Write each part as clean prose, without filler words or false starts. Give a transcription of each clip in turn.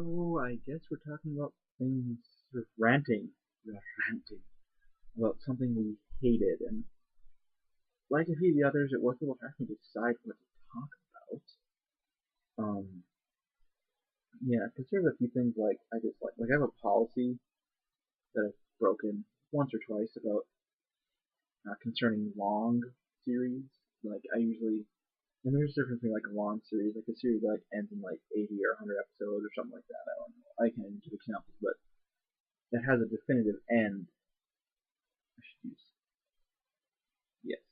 So I guess we're talking about things, sort of ranting about something we hated, and like a few of the others, it was a little hard for me to decide what to talk about. Um, yeah, because there's a few things like I dislike. Like I have a policy that I've broken once or twice about concerning long series. Like I usually, and there's a difference between like a long series, like a series that like ends in like 80 or 100 episodes or something like that. I don't know. I can't give examples, but that has a definitive end. I should use yes,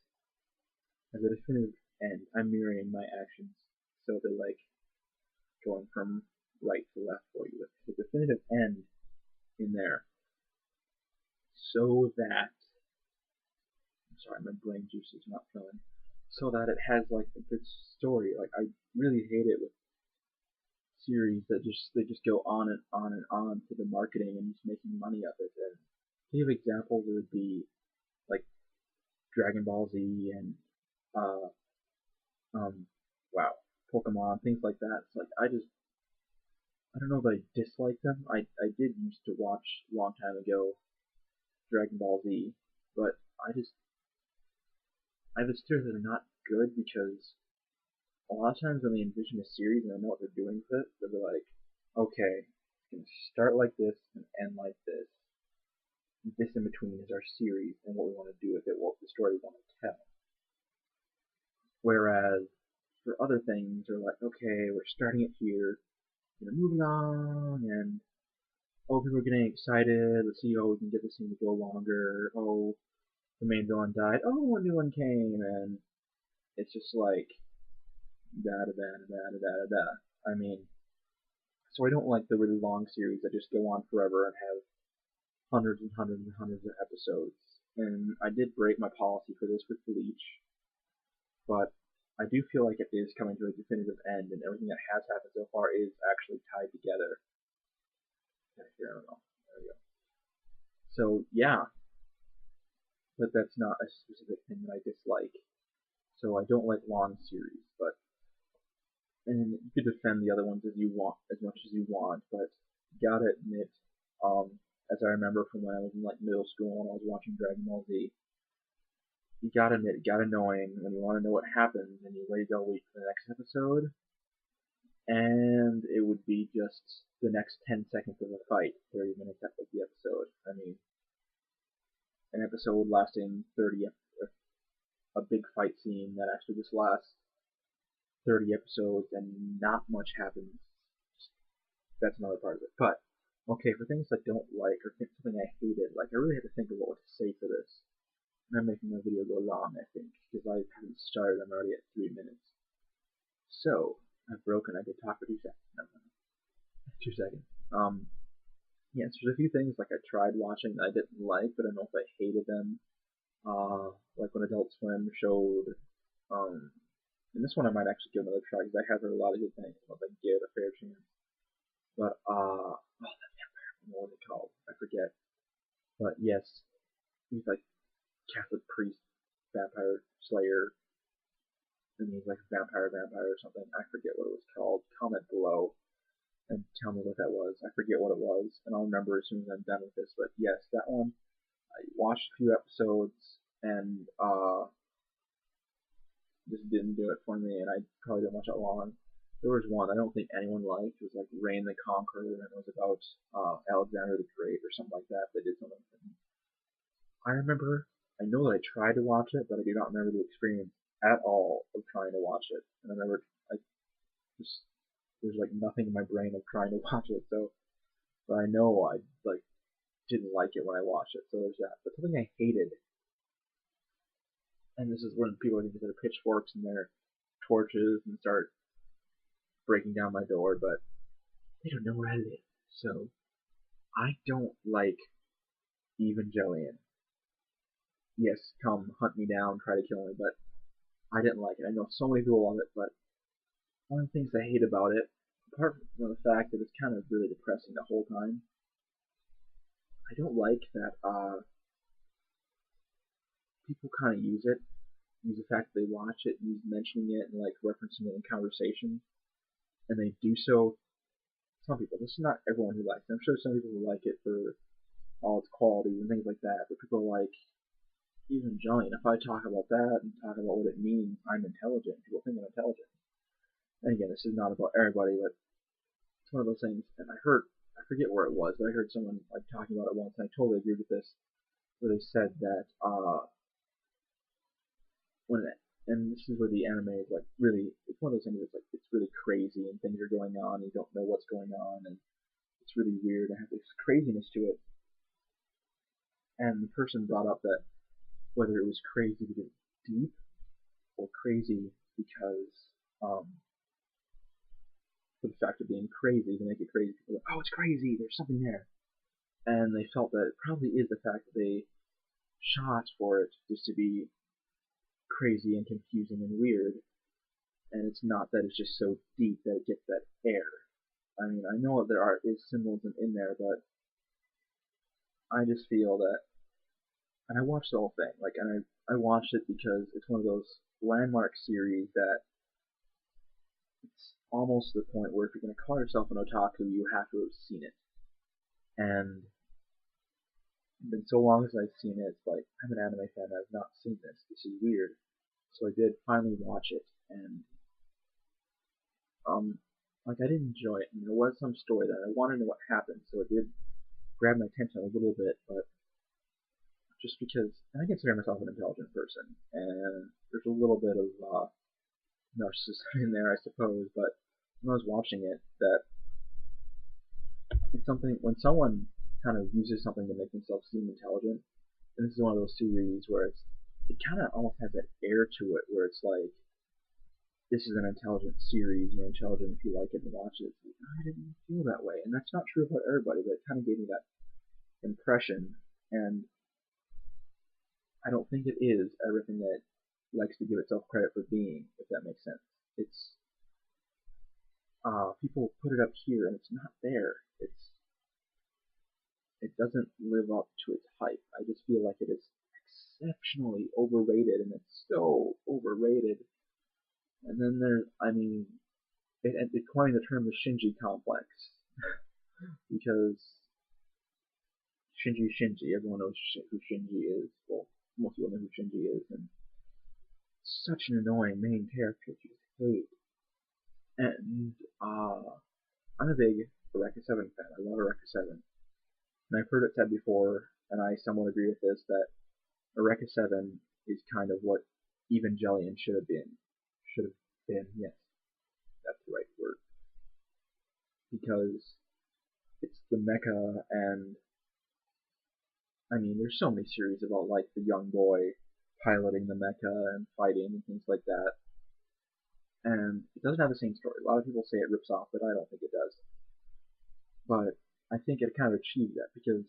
has a definitive end. I'm mirroring my actions, so they're like going from right to left for you. With the definitive end in there, so that I'm sorry, my brain juice is not flowing. So that it has like a good story. Like I really hate it with series that just go on and on and on to the marketing and just making money of it. And to give examples, it would be like Dragon Ball Z and uh wow, Pokemon, things like that. It's like I don't know that I dislike them. I did used to watch a long time ago Dragon Ball Z, but I just I have this theory that they're not good because a lot of times when they envision a series and they know what they're doing with it, they're like, okay, it's gonna start like this and end like this. This in between is our series and what we want to do with it, what the story we want to tell. Whereas for other things, they're like, okay, we're starting it here, moving on, and oh, people are getting excited. Let's see, oh, we can get this thing to go longer. Oh, the main villain died. Oh, a new one came, and it's just like da da da da da da da. I mean, so I don't like the really long series that just go on forever and have hundreds and hundreds and hundreds of episodes. And I did break my policy for this with Bleach, but I do feel like it is coming to a definitive end, and everything that has happened so far is actually tied together. Here, I don't know. There we go. So yeah, but that's not a specific thing that I dislike. So I don't like long series, but and you could defend the other ones as you want, as much as you want, but you gotta admit, um, as I remember from when I was in like middle school and I was watching Dragon Ball Z, you gotta admit it got annoying when you want to know what happens and you wait all week for the next episode, and it would be just the next 10 seconds of a fight, 30 minutes of the episode. I mean, an episode lasting 30, a big fight scene that actually just lasts 30 episodes and not much happens. That's another part of it. But okay, for things I don't like or something I hated, like I really had to think of what to say for this. And I'm making my video go long, I think, because I haven't started. I'm already at 3 minutes. So I've broken. I could talk for 2 seconds. No, 2 seconds. Yes, there's a few things like I tried watching that I didn't like, but I don't know if I hated them. Like when Adult Swim showed, um, and this one I might actually give another try because I have heard a lot of good things. I'll like give it a fair chance. But oh, that vampire, what was it called? I forget. But yes, he's like Catholic priest, vampire slayer, and he's like vampire or something. I forget what it was called. Comment below and tell me what that was. I forget what it was, and I'll remember as soon as I'm done with this. But yes, that one. I watched a few episodes and just didn't do it for me, and I probably didn't watch it long. There was one I don't think anyone liked. It was like Reign the Conqueror, and it was about Alexander the Great or something like that. They did something. I remember, I know that I tried to watch it, but I do not remember the experience at all of trying to watch it. And I remember, I just there's like nothing in my brain of trying to watch it. So, but I know I like didn't like it when I watched it. So there's that. But something I hated, and this is when people get their pitchforks and their torches and start breaking down my door, but they don't know where I live. So I don't like Evangelion. Yes, come hunt me down, try to kill me, but I didn't like it. I know so many people love it, but one of the things I hate about it, apart from the fact that it's kind of really depressing the whole time, I don't like that people kind of use the fact that they watch it, use mentioning it and like referencing it in conversation, and they do so some people. This is not everyone who likes it. I'm sure some people who like it for all its qualities and things like that, but people like Evangelion. If I talk about that and talk about what it means, I'm intelligent. People think I'm intelligent. And again, this is not about everybody, but it's one of those things. And I forget where it was, but I heard someone like talking about it once, and I totally agreed with this, where they said that when it, and this is where the anime is like really, it's one of those things that's like it's really crazy and things are going on, and you don't know what's going on, and it's really weird and has this craziness to it. And the person brought up that whether it was crazy because it's deep or crazy because for the fact of being crazy to make it crazy. People are like, oh, it's crazy. There's something there, and they felt that it probably is the fact that they shot for it just to be crazy and confusing and weird, and it's not that it's just so deep that it gets that air. I mean, I know there is symbolism in there, but I just feel that, and I watched the whole thing, like, and I watched it because it's one of those landmark series that it's almost to the point where if you're going to call yourself an otaku, you have to have seen it. And it's been so long since I've seen it, it's like, I'm an anime fan, I've not seen this. This is weird. So I did finally watch it, and like I did enjoy it, and there was some story that I wanted to know what happened, so it did grab my attention a little bit, but just because, and I consider myself an intelligent person, and there's a little bit of narcissism in there, I suppose, but when I was watching it, that it's something, when someone kind of uses something to make themselves seem intelligent, and this is one of those series where it kind of almost has that air to it, where it's like, this is an intelligent series, you're intelligent if you like it and watch it. Like, I didn't feel that way, and that's not true about everybody, but it kind of gave me that impression, and I don't think it is everything that it likes to give itself credit for being, if that makes sense. It's people put it up here and it's not there. It doesn't live up to its hype. I just feel like it is exceptionally overrated, and it's so overrated. And then I mean, it coined the term the Shinji complex because Shinji, everyone knows who Shinji is. Well, most people know who Shinji is, and such an annoying main character to hate. And I'm a big Eureka 7 fan. I love Eureka 7. And I've heard it said before, and I somewhat agree with this, that Eureka 7 is kind of what Evangelion should have been. Should have been, yes, that's the right word. Because it's the mecha, and I mean, there's so many series about like the young boy piloting the mecha and fighting and things like that. And it doesn't have the same story. A lot of people say it rips off, but I don't think it does. But I think it kind of achieved that because,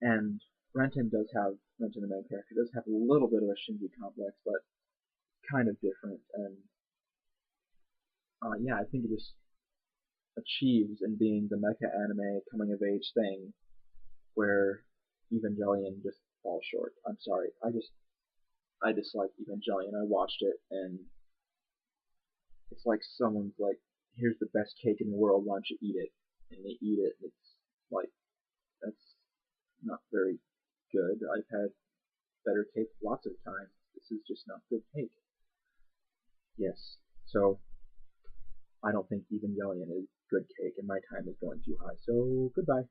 and Renton, the main character, does have a little bit of a Shinji complex, but kind of different. And yeah, I think it just achieves in being the mecha anime coming of age thing where Evangelion just falls short. I'm sorry. I dislike Evangelion. I watched it and it's like someone's like, here's the best cake in the world, why don't you eat it? And they eat it, and it's like, that's not very good. I've had better cake lots of times. This is just not good cake. Yes. So, I don't think Evangelion is good cake, and my time is going too high. So, goodbye.